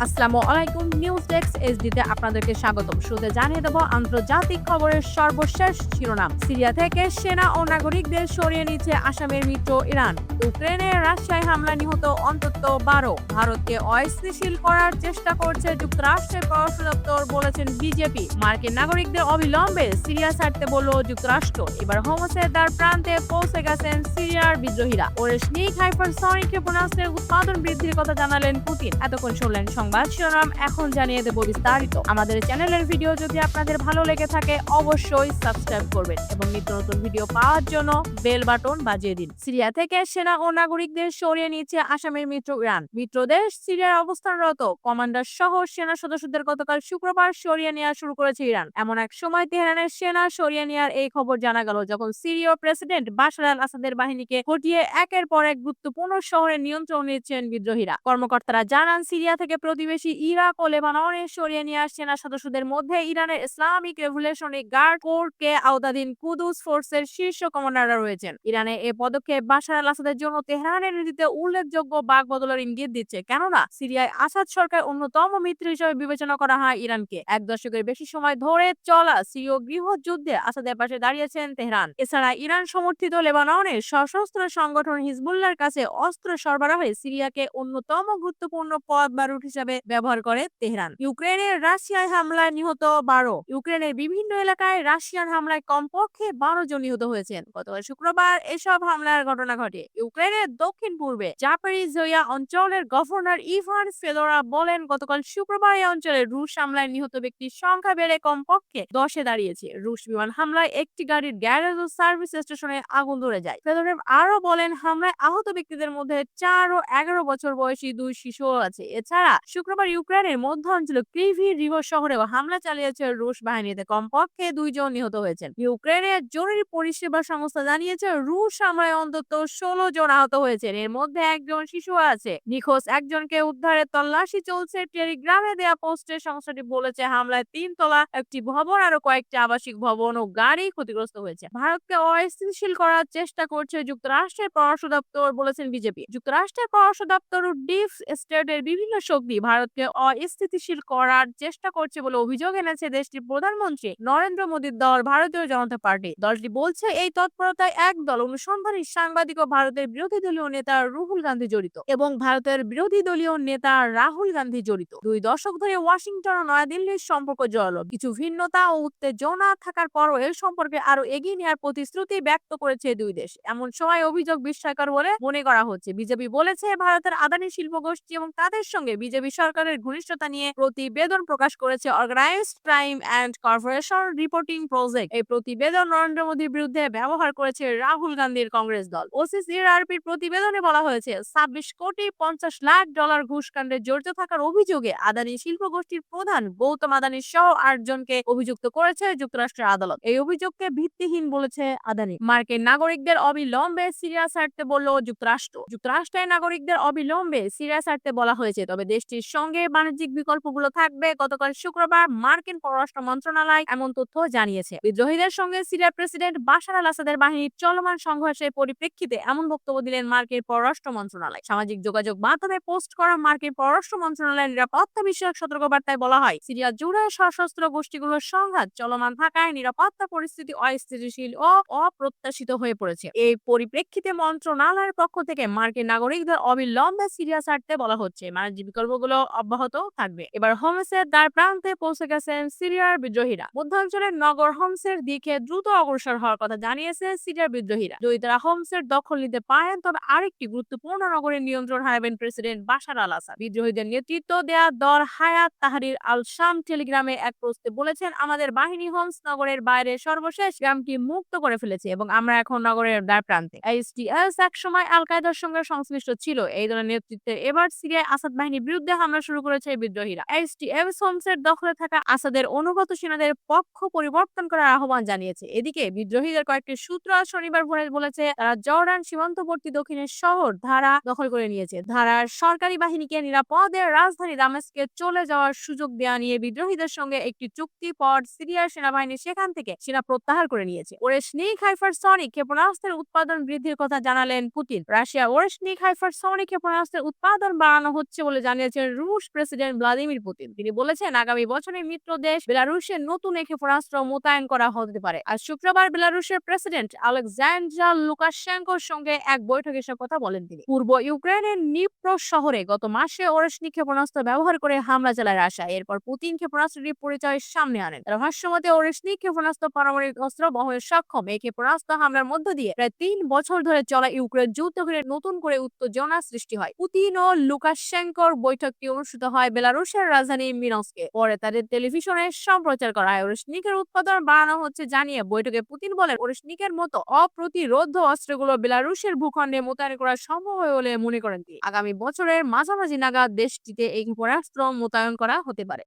আসসালামু আলাইকুম, news desk এসডিতে আপনাদেরকে স্বাগতম। শুরুতে জানিয়ে দেব আন্তর্জাতিক খবরের সর্বশেষ শিরোনাম। সিরিয়া থেকে সেনা ও নাগরিকদের সরিয়ে নিচ্ছে আসামের মিত্র ইরান। ইউক্রেনে রাশিয়ায় হামলা নিহত অন্তত 12। ভারতকে অস্থিতিশীল করার চেষ্টা করছে যুক্তরাষ্ট্রের পররাষ্ট্র দপ্তর, বলেছেন বিজেপি। মার্কিন নাগরিকদের অবিলম্বে সিরিয়া ছাড়তে বলল যুক্তরাষ্ট্র। এবার হোমসের দ্বার প্রান্তে পৌঁছে গেছেন সিরিয়ার বিদ্রোহীরা। ওরেশনিক হাইপারসনিক ক্ষেপণাস্ত্রের উৎপাদন বৃদ্ধির কথা জানালেন পুতিন। এতক্ষণ শুনলেন সংবাদ শিরোনাম, এখন জানিয়ে দেব বিস্তারিত। আমাদের চ্যানেলের ভিডিও যদি আপনাদের ভালো লেগে থাকে অবশ্যই সাবস্ক্রাইব করবেন এবং নিত্য নতুন ভিডিও পাওয়ার জন্য বেল বাটন বাজিয়ে দিন। সিরিয়া থেকে সেনা ও নাগরিকদের সরিয়ে নিচ্ছে আসামের মিত্র ইরান। মিত্র দেশ সিরিয়ার অবস্থানরত কমান্ডার সহ সেনা সদস্যদের গতকাল শুক্রবার সরিয়ে নেওয়া শুরু করেছে ইরান। এমন এক সময় তেহরানের সেনা সরিয়ে নেওয়ার এই খবর জানা গেল যখন সিরীয় প্রেসিডেন্ট বাশার আল আসাদের বাহিনীকে হটিয়ে একের পর এক গুরুত্বপূর্ণ শহরে নিয়ন্ত্রণ নিচ্ছেন বিদ্রোহীরা। কর্মকর্তারা জানান, সিরিয়া থেকে প্রতিবেশী ইরাক ও লেবাননে সরিয়ে নেওয়া সেনা সদস্যদের মধ্যে ইরানের ইসলামিক রেভলিউশনারি গার্ড কোর কে আওতাদিন কুদুস ফোর্সের শীর্ষ কমান্ডাররা রয়েছেন। ইরানের এই পদক্ষেপ বাশার আল আসাদের জন্য তেহরানের নীতিতে উল্লেখযোগ্য বাকবদলের ইঙ্গিত দিচ্ছে, কেননা সিরিয়ায় আসাদ সরকার অন্যতম মিত্র হিসেবে বিবেচনা করা হয় ইরানকে। এক দশকের বেশি সময় ধরে চলা সিরীয় গৃহযুদ্ধে আসাদের পাশে দাঁড়িয়েছেন তেহরান। এছাড়া ইরান সমর্থিত লেবাননের সশস্ত্র সংগঠন হিজবুল্লাহর কাছে অস্ত্র সরবরাহে সিরিয়াকে অন্যতম গুরুত্বপূর্ণ পথ বা রুট হিসেবে ব্যবহার করে তেহরান। ইউক্রেনের রাশিয়ায় হামলায় নিহত 12। ইউক্রেনের বিভিন্ন এলাকায় রাশিয়ান হামলায় কমপক্ষে 12 জন নিহত হয়েছেন। গতকাল শুক্রবার এসব হামলার ঘটনা ঘটে। ইউক্রেনের দক্ষিণ পূর্বে জাপরিজিয়া অঞ্চলের গভর্নর ইভান ফেদোরা বলেন, গতকাল শুক্রবার এই অঞ্চলে রুশ হামলায় নিহত ব্যক্তির সংখ্যা বেড়ে কমপক্ষে 10-এ দাঁড়িয়েছে। রুশ বিমান হামলায় একটি গাড়ির গ্যারেজ ও সার্ভিস স্টেশনে আগুন ধরে যায়। ফেদোরেভ আরো বলেন, হামলায় আহত ব্যক্তিদের মধ্যে 4 ও 11 বছর বয়সী 2 শিশুও আছে। এছাড়া শুক্রবার ইউক্রেনের মধ্য অঞ্চল ক্রিভি রিভার শহরেও হামলা চালিয়েছে রুশ বাহিনীতে কমপক্ষে 2 জন নিহত হয়েছেন। ইউক্রেনের জরুরি পরিষেবা সংস্থা জানিয়েছে, রুশ হামলায় অন্তত 16 জন আহত হয়েছেন। এর মধ্যে একজন শিশু আছে। নিখোঁজ একজনকে উদ্ধারের তল্লাশি চলছে। টেলিগ্রামে দেয়া পোস্টে সংস্থাটি বলেছে, হামলায় 3 তলা একটি ভবন, আরো কয়েকটি আবাসিক ভবন ও গাড়ি ক্ষতিগ্রস্ত হয়েছে। ভারতকে অস্থিতিশীল করার চেষ্টা করছে যুক্তরাষ্ট্রের পররাষ্ট্র দপ্তর, বলেছেন বিজেপি। যুক্তরাষ্ট্রের পররাষ্ট্র দপ্তর ও ডিপ স্টেটের বিভিন্ন শক্তি ভারতকে অস্থিতিশীল করার চেষ্টা করছে বলে অভিযোগ এনেছে দেশটির প্রধানমন্ত্রী নরেন্দ্র মোদীর দল ভারতীয় জনতা পার্টি। দলটি বলছে, এই তৎপরতায় একদল অনুসন্ধানী সাংবাদিক ও ভারতের বিরোধী দলীয় নেতা রাহুল গান্ধী জড়িত এবং ভারতের বিরোধী দলীয় নেতা রাহুল গান্ধী জড়িত। 2 দশক ধরে ওয়াশিংটন ও নয়াদিল্লির সম্পর্ক জড়ালো। কিছু ভিন্নতা ও উত্তেজনা থাকার পরও এর সম্পর্কে আরো এগিয়ে নেওয়ার প্রতিশ্রুতি ব্যক্ত করেছে দুই দেশ। এমন সময় অভিযোগ বিস্ময়কর বলে মনে করা হচ্ছে। বিজেপি বলেছে, ভারতের আদানি শিল্প গোষ্ঠী এবং তাদের সঙ্গে বিজেপি সরকারের ঘনিষ্ঠতা নিয়ে প্রতিবেদন প্রকাশ করেছে organized crime and corruption reporting project. এই প্রতিবেদন নরেন্দ্র মোদীর বিরুদ্ধে ব্যবহার করেছে রাহুল গান্ধীর কংগ্রেস দল। ওসিসিআরপির প্রতিবেদনে বলা হয়েছে, 26 কোটি 50 লাখ ডলার ঘুষকাণ্ডে জড়িত থাকার অভিযোগে আদানি শিল্প গোষ্ঠীর প্রধান গৌতম আদানি সহ 8 জনকে অভিযুক্ত করেছে যুক্তরাষ্ট্রের আদালত। এই অভিযোগকে ভিত্তিহীন বলেছে আদানি। মার্কিন নাগরিকদের অবিলম্বে সিরিয়া ছাড়তে বলল যুক্তরাষ্ট্র। যুক্তরাষ্ট্রের নাগরিকদের অবিলম্বে সিরিয়া ছাড়তে বলা হয়েছে, তবে দেশটির সঙ্গে বাণিজ্যিক বিকল্পগুলো থাকবে। গতকাল শুক্রবার মার্কিন পররাষ্ট্র মন্ত্রণালয় এমন তথ্য জানিয়েছে। বিদ্রোহীদের সঙ্গে সিরিয়ার প্রেসিডেন্ট বাশার আল আসাদের বাহিনীর চলমান সংঘর্ষের পরিপ্রেক্ষিতে এমন বক্তব্য দিলেন মার্কিন পররাষ্ট্র মন্ত্রণালয়। সামাজিক যোগাযোগ মাধ্যমে পোস্ট করা মার্কিন পররাষ্ট্র মন্ত্রণালয়ের নিরাপত্তা বিষয়ক সতর্কবার্তায় বলা হয়, সিরিয়া জুড়ে সশস্ত্র গোষ্ঠীগুলোর সংঘাত চলমান থাকায় নিরাপত্তা পরিস্থিতি অস্থিতিশীল ও অপ্রত্যাশিত হয়ে পড়েছে। এই পরিপ্রেক্ষিতে মন্ত্রণালয়ের পক্ষ থেকে মার্কিন নাগরিকদের অবিলম্বে সিরিয়া ছাড়তে বলা হচ্ছে। বাণিজ্যিক বিকল্পগুলো অব্যাহত থাকবে। এবার হোমসের দ্বার প্রান্তে পৌঁছে গেছেন সিরিয়ার বিদ্রোহীরা। মধ্যাঞ্চলের নগর হোমসের দিকে দ্রুত অগ্রসর হওয়ার কথা জানিয়েছে সিরিয়ার বিদ্রোহীরা। যদি তারা হোমসের দখল নিতে পারেন, তবে আরেকটি গুরুত্বপূর্ণ নগরের নিয়ন্ত্রণ হারাবেন প্রেসিডেন্ট বাশার আল আসাদ। বিদ্রোহীদের নেতৃত্ব দেয়া দল হায়াত তাহরির আল শাম টেলিগ্রামে এক পোস্টে বলেছেন, আমাদের বাহিনী হোমস নগরের বাইরে সর্বশেষ গ্রামটি মুক্ত করে ফেলেছে এবং আমরা এখন নগরের দ্বার প্রান্তে। এইচটিএস এক সময় আল কায়দার সঙ্গে সংশ্লিষ্ট ছিল। এই দলের নেতৃত্বে এবার সিরিয়ায় আসাদ বাহিনীর বিরুদ্ধে হামলা শুরু করেছে বিদ্রোহীরা। এইচটিএস হোমসের দখলে থাকা আসাদের অনুগত সেনাদের পক্ষ পরিবর্তন করার আহ্বান জানিয়েছে। এদিকে বিদ্রোহীদের কয়েকটি সূত্র শনিবার ভোরে বলেছে, তারা জর্ডান সীমান্তবর্তী দক্ষিণের শহর ধারা দখল করে নিয়েছে। ধারার সরকারি বাহিনীকে নিরাপদে রাজধানী দামেস্কে চলে যাওয়ার সুযোগ দেওয়া নিয়ে বিদ্রোহীদের সঙ্গে একটি চুক্তি পর সিরিয়ার সেনাবাহিনী সেখান থেকে সেনা প্রত্যাহার করে নিয়েছে। ওরেশনিক হাইপারসনিক ক্ষেপণাস্ত্রের উৎপাদন বৃদ্ধির কথা জানালেন পুতিন। রাশিয়া ওরেশনিক হাইপারসনিক ক্ষেপণাস্ত্রের উৎপাদন বাড়ানো হচ্ছে বলে জানিয়েছেন রুশ প্রেসিডেন্ট ভ্লাদিমির পুতিন। তিনি বলেছেন আগামী বছরে মিত্র দেশ বেলারুশে নতুন এই ক্ষেপণাস্ত্র মোতায়েন করা হতে পারে। আর শুক্রবার বেলারুশের প্রেসিডেন্ট আলেক্সান্ডার লুকাশেঙ্কোর সঙ্গে এক বৈঠকে এসব কথা বলেন তিনি। পূর্ব ইউক্রেনের নিপ্রো শহরে গত মাসে ওরেশনি ক্ষেপণাস্ত্র ব্যবহার করে হামলা চালায় রাশিয়া। এরপর পুতিন ক্ষেপণাস্ত্রটির পরিচয় সামনে আনেন। তার ভাষ্যমতে ওরেশনি ক্ষেপণাস্ত্র পারমাণবিক অস্ত্র বহনে সক্ষম। এই ক্ষেপণাস্ত্র হামলার মধ্য দিয়ে প্রায় ৩ বছর ধরে চলা ইউক্রেন যুদ্ধকে নতুন করে উত্তেজনা সৃষ্টি হয়। পুতিন ও লুকাশেঙ্কোর বৈঠকটি অনুষ্ঠিত হয় বেলারুশের রাজধানী মিনস্কে। পরে তাদের টেলিভিশনে সম্প্রচার করা হয়। ওরেশনিকের উৎপাদন বাড়ানো হচ্ছে জানিয়ে বৈঠকে পুতিন বলেন ওরেশনিকের মতো অপ্রতিরোধ্য অস্ত্রগুলো বেলারুশের ভূখণ্ডে মোতায়েন করা সম্ভব হয় বলে মনে করেন তিনি। আগামী বছরের মাঝামাঝি নাগাদ দেশটিতে এই ক্ষেপণাস্ত্র মোতায়েন করা হতে পারে।